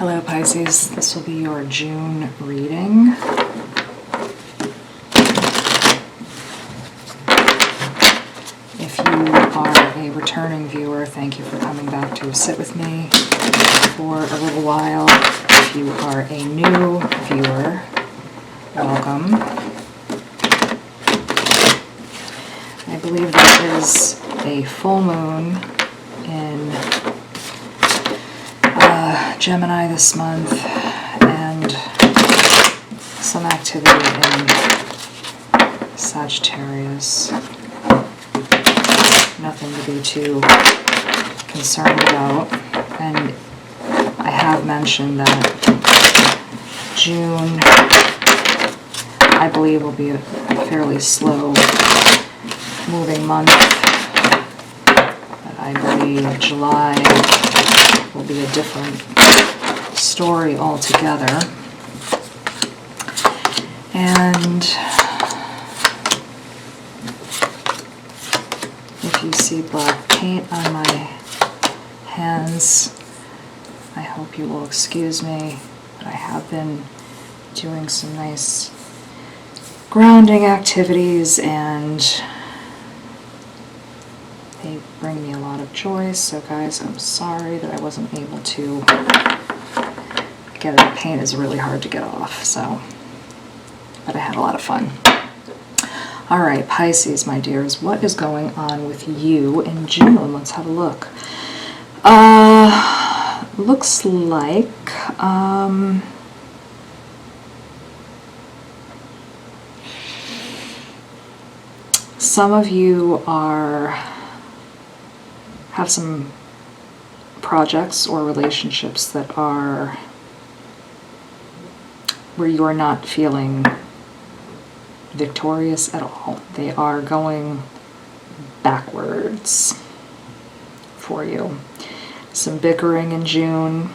Hello Pisces, this will be your June reading. If you are a returning viewer, thank you for coming back to sit with me for a little while. If you are a new viewer, welcome. I believe there is a full moon in Gemini this month and some activity in Sagittarius. Nothing to be too concerned about. And I have mentioned that June, I believe, will be a fairly slow moving month. But I believe July will be a different story altogether. And if you see black paint on my hands, I hope you will excuse me, but I have been doing some nice grounding activities and they bring me a lot of joy. So guys, I'm sorry that I wasn't able to get it. The paint is really hard to get off, so, but I had a lot of fun. All right, Pisces, my dears, what is going on with you in June? Let's have a look. Looks like some of you have some projects or relationships that are where you're not feeling victorious at all. They are going backwards for you. Some bickering in June.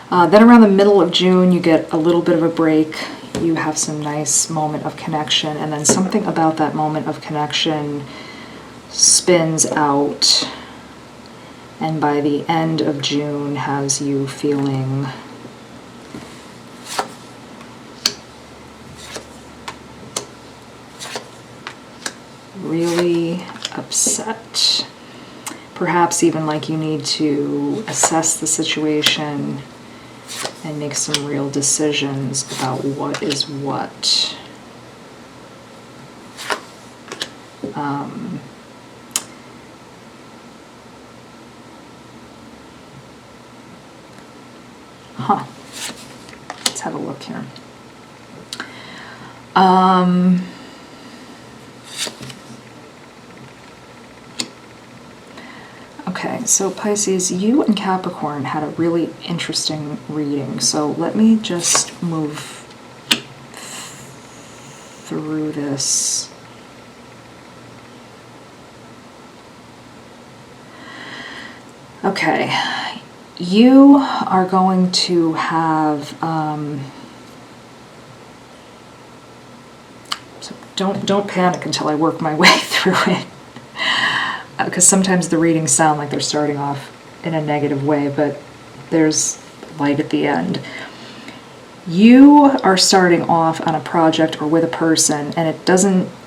Then around the middle of June, you get a little bit of a break. You have some nice moment of connection, and then something about that moment of connection spins out, and by the end of June has you feeling really upset. Perhaps even like you need to assess the situation and make some real decisions about what is what. Let's have a look here. Okay, so Pisces, you and Capricorn had a really interesting reading. So let me just move through this. Okay, you are going to have, so don't panic until I work my way through it. Because sometimes the readings sound like they're starting off in a negative way, but there's light at the end. You are starting off on a project or with a person, and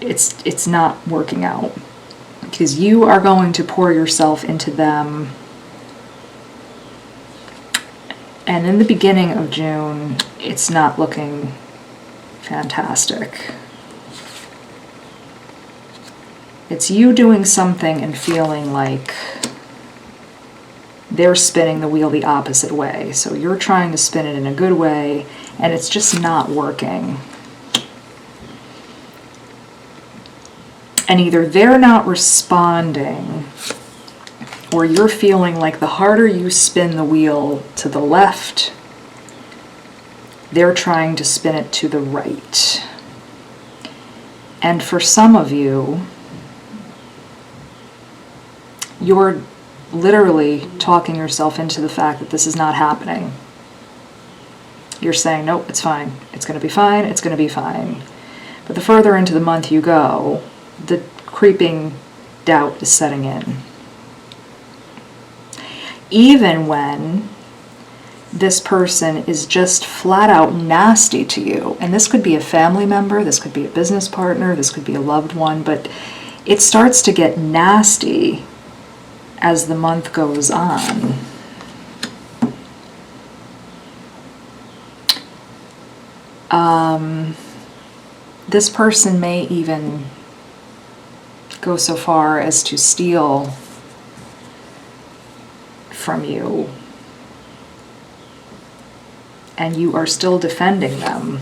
it's not working out, because you are going to pour yourself into them. And in the beginning of June, it's not looking fantastic. It's you doing something and feeling like they're spinning the wheel the opposite way. So you're trying to spin it in a good way, and it's just not working. And either they're not responding, or you're feeling like the harder you spin the wheel to the left, they're trying to spin it to the right. And for some of you, you're literally talking yourself into the fact that this is not happening. You're saying, nope, it's fine. It's going to be fine. It's going to be fine. But the further into the month you go, the creeping doubt is setting in. Even when this person is just flat out nasty to you. And this could be a family member, this could be a business partner, this could be a loved one, but it starts to get nasty as the month goes on. This person may even go so far as to steal from you, and you are still defending them.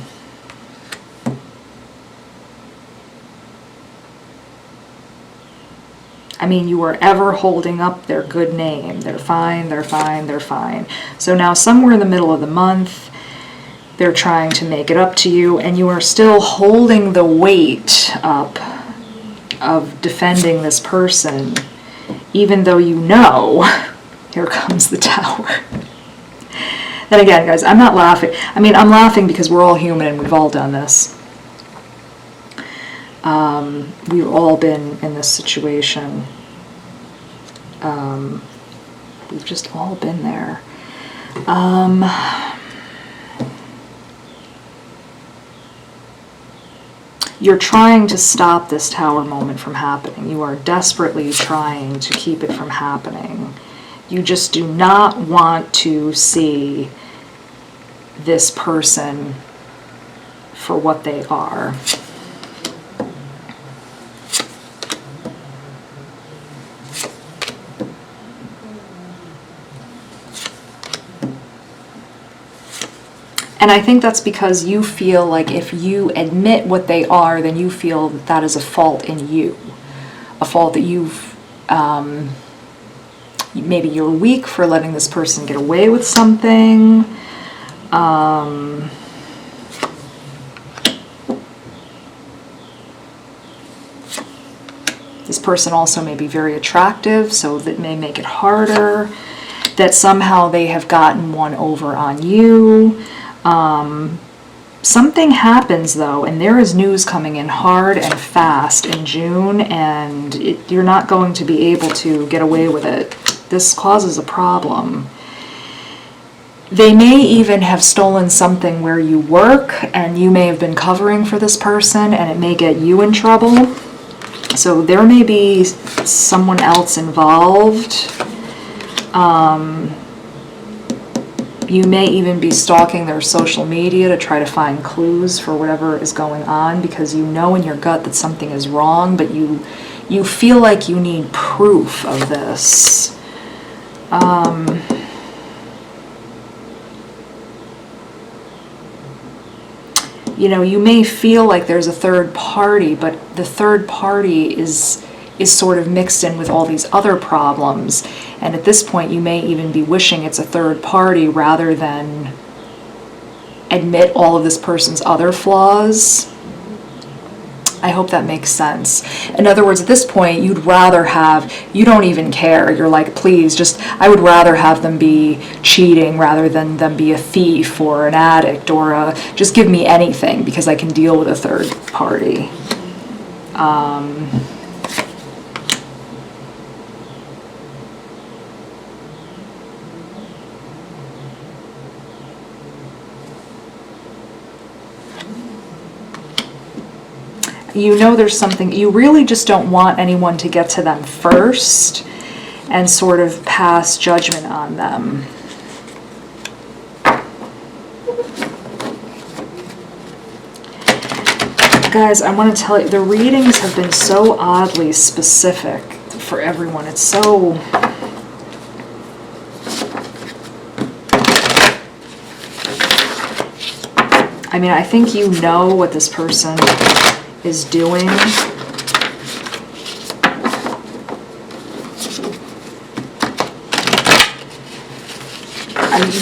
I mean, you are ever holding up their good name. They're fine, they're fine, they're fine. So now somewhere in the middle of the month, they're trying to make it up to you, and you are still holding the weight up of defending this person, even though you know, here comes the Tower. And again, guys, I'm not laughing. I mean, I'm laughing because we're all human and we've all done this. We've all been in this situation. We've just all been there. You're trying to stop this Tower moment from happening. You are desperately trying to keep it from happening. You just do not want to see this person for what they are. And I think that's because you feel like if you admit what they are, then you feel that that is a fault in you. A fault that you've, maybe you're weak for letting this person get away with something. This person also may be very attractive, so that may make it harder. That somehow they have gotten one over on you. Something happens though, and there is news coming in hard and fast in June, and you're not going to be able to get away with it. This causes a problem. They may even have stolen something where you work, and you may have been covering for this person, and it may get you in trouble. So there may be someone else involved. You may even be stalking their social media to try to find clues for whatever is going on, because you know in your gut that something is wrong, but you feel like you need proof of this. You know, you may feel like there's a third party, but the third party is sort of mixed in with all these other problems. And at this point, you may even be wishing it's a third party rather than admit all of this person's other flaws. I hope that makes sense. In other words, at this point, you'd rather have, you don't even care. You're like, please, just, I would rather have them be cheating rather than them be a thief or an addict or just give me anything because I can deal with a third party. You know there's something, you really just don't want anyone to get to them first and sort of pass judgment on them. Guys, I want to tell you, the readings have been so oddly specific for everyone. It's so... I mean, I think you know what this person is doing.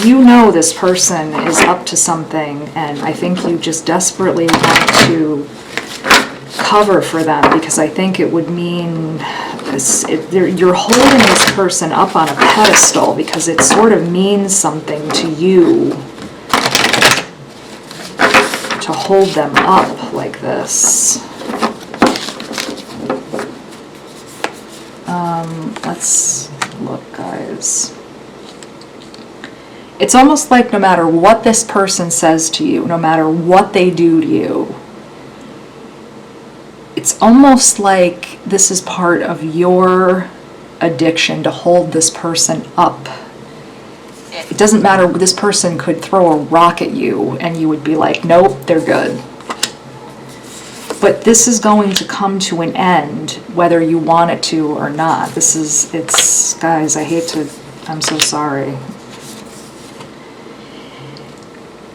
You know this person is up to something, and I think you just desperately want to cover for them, because I think it would mean you're holding this person up on a pedestal because it sort of means something to you to hold them up like this. Let's look, guys. It's almost like no matter what this person says to you, no matter what they do to you, it's almost like this is part of your addiction to hold this person up. It doesn't matter, this person could throw a rock at you and you would be like, nope, they're good. But this is going to come to an end whether you want it to or not. It's, guys, I'm so sorry.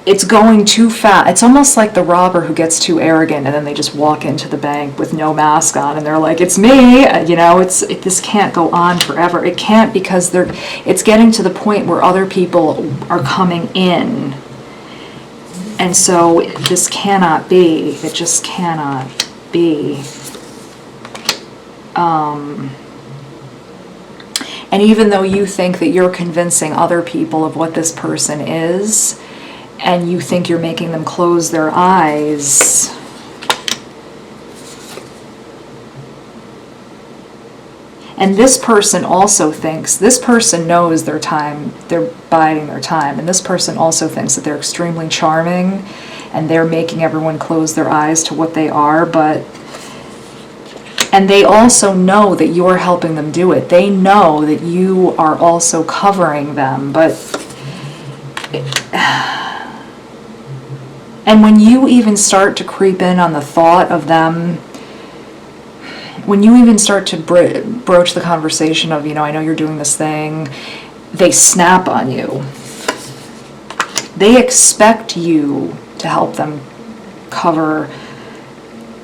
It's going too fast. It's almost like the robber who gets too arrogant and then they just walk into the bank with no mask on and they're like, it's me, this can't go on forever. It can't, because it's getting to the point where other people are coming in. And so this cannot be. It just cannot be. And even though you think that you're convincing other people of what this person is, and you think you're making them close their eyes, and this person also thinks, this person knows they're biding their time, and this person also thinks that they're extremely charming and they're making everyone close their eyes to what they are, and they also know that you're helping them do it. They know that you are also covering them, and when you even start to creep in on the thought of them, when you even start to broach the conversation of, I know you're doing this thing, they snap on you. They expect you to help them cover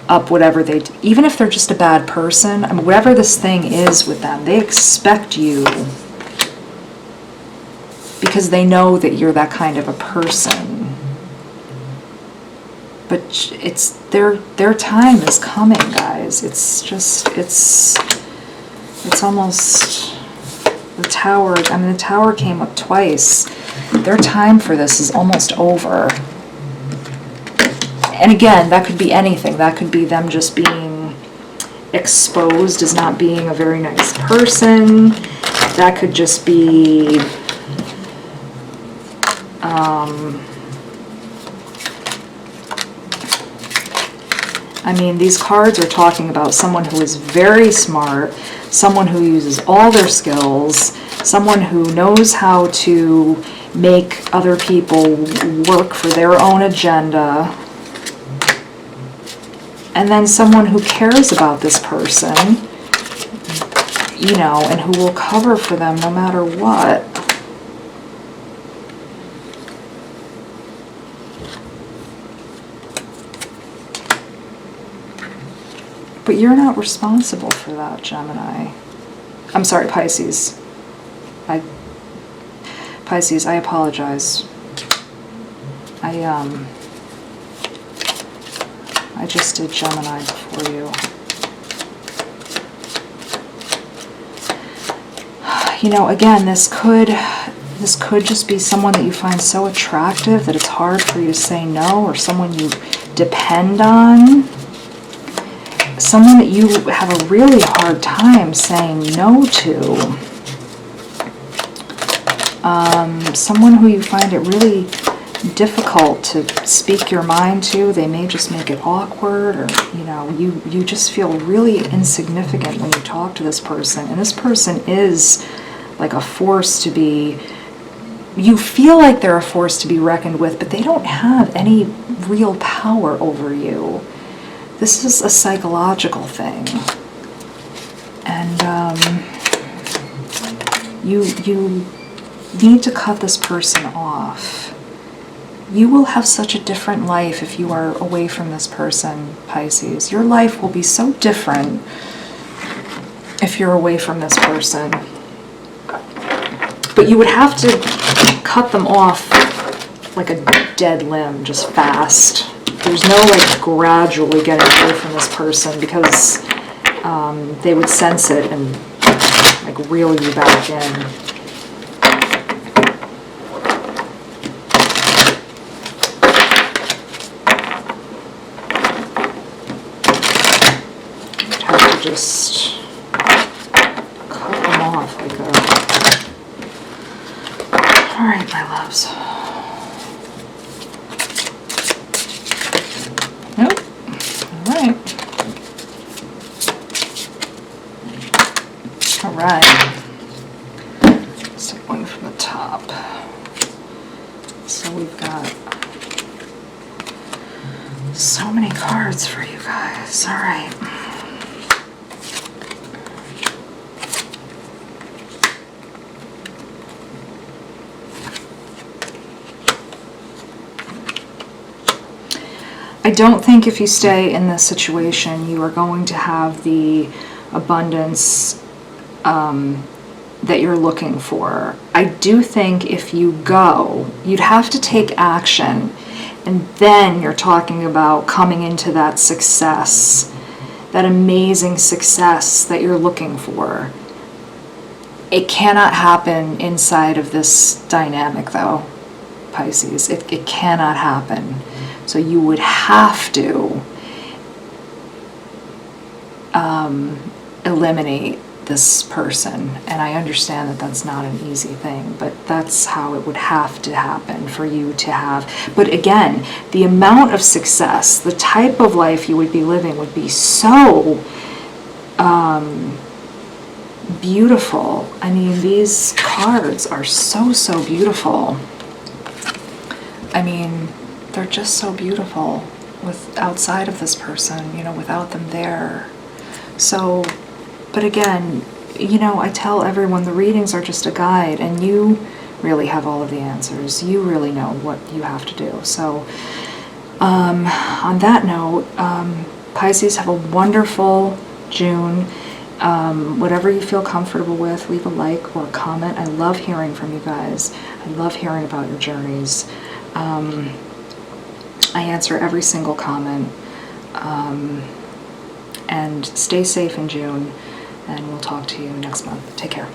up whatever they do. Even if they're just a bad person, whatever this thing is with them, they expect you because they know that you're that kind of a person. But it's their time is coming, guys. It's almost the tower. The tower came up twice. Their time for this is almost over. And again, that could be anything. That could be them just being exposed as not being a very nice person. That could just be these cards are talking about someone who is very smart, someone who uses all their skills, someone who knows how to make other people work for their own agenda, and then someone who cares about this person, and who will cover for them no matter what. But you're not responsible for that, Gemini. I'm sorry, Pisces. Pisces, I apologize. I just did Gemini before you. Again, this could just be someone that you find so attractive that it's hard for you to say no, or someone you depend on. Someone that you have a really hard time saying no to. Someone who you find it really difficult to speak your mind to. They may just make it awkward, or you just feel really insignificant when you talk to this person. And this person is like a force to be, you feel like they're a force to be reckoned with, but they don't have any real power over you. This is a psychological thing, and you need to cut this person off. You will have such a different life if you are away from this person, Pisces. Your life will be so different if you're away from this person. But you would have to cut them off like a dead limb, just fast. There's no gradually getting away from this person, because they would sense it and reel you back in. You'd have to just cut them off like a All right, my loves. Nope. All right. All right. Let's take one from the top. So we've got so many cards for you guys. All right. I don't think if you stay in this situation, you are going to have the abundance that you're looking for. I do think if you go, you'd have to take action, and then you're talking about coming into that success, that amazing success that you're looking for. It cannot happen inside of this dynamic, though, Pisces. It cannot happen. So you would have to eliminate this person. And I understand that that's not an easy thing, but that's how it would have to happen for you to have. But again, the amount of success, the type of life you would be living would be so beautiful. I mean, these cards are so, so beautiful. I mean, they're just so beautiful outside of this person, you know, without them there. So, but again, you know, I tell everyone the readings are just a guide, and you really have all of the answers. You really know what you have to do. So, on that note, Pisces, have a wonderful June. Whatever you feel comfortable with, leave a like or a comment. I love hearing from you guys. I love hearing about your journeys. I answer every single comment. And stay safe in June, and we'll talk to you next month. Take care.